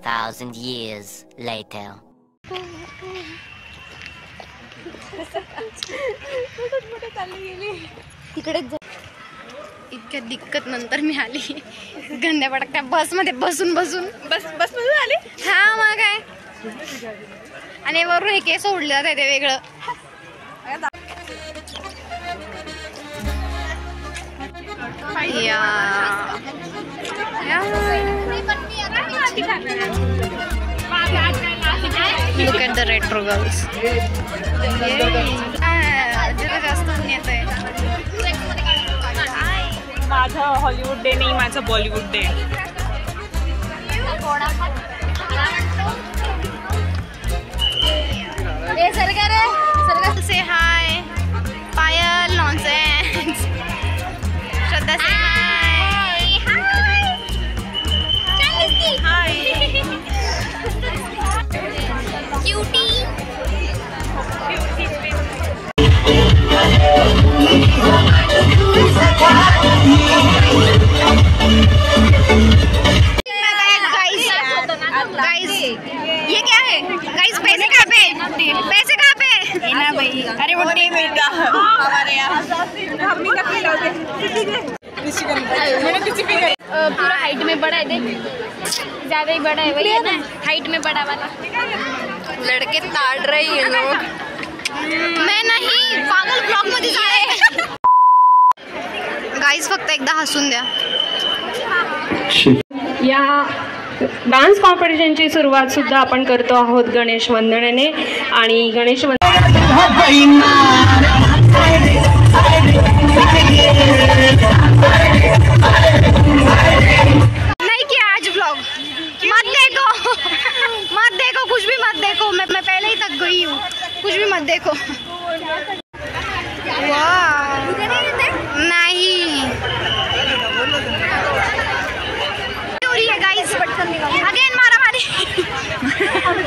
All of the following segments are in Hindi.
2,000 years later. इतक्या दिक्कत नंतर मी आली गंध्या पडक्या बस मध्ये बसून बस मधून आली. हा मग काय आणि वरून हे केस सोडले जाते ते वेगळं. Look at the retro girls. जरा जास्त ऊन येतंय. माझं हॉलिवूड डे नाही, माझं बॉलिवूड डे. से हाय पायल नॉनसेन्स. श्रद्धा से हाय हाय क्यूटी. ये क्या है गाइस? पैसे कहाँ पे ना भाई? अरे वो पूरा हाइट में बड़ा है, देख ज्यादा ही बड़ा है. वही है ना हाइट में बड़ा वाला. लड़के ताड़ रहे हैं लोग. मैं नहीं पागल ब्लॉक मध्ये जाय. गाइस फक्त एकदा हसून द्या. या डान्स कॉम्पिटिशनची सुरुवात सुद्धा आपण करतो आहोत गणेश वंदनेने. आणि गणेश नहीं किया आज व्लॉग. मत देखो कुछ भी मत देखो. मैं पहले ही थक गई हूँ. कुछ भी मत देखो. वाह नहीं है गाइस. अगेन मारामारी.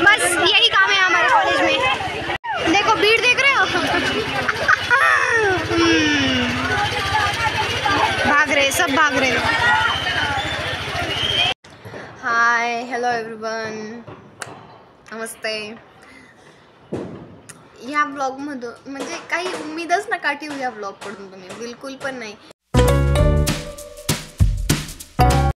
बस यही काम है हमारे कॉलेज में. देखो भीड़ देख रहे हो. सब भाग रहे. हाय हॅलो एव्हरीवन, नमस्ते. ह्या ब्लॉगमधून म्हणजे काही उम्मीदच नका ठेवू या ब्लॉगकडून तुम्ही, बिलकुल पण नाही.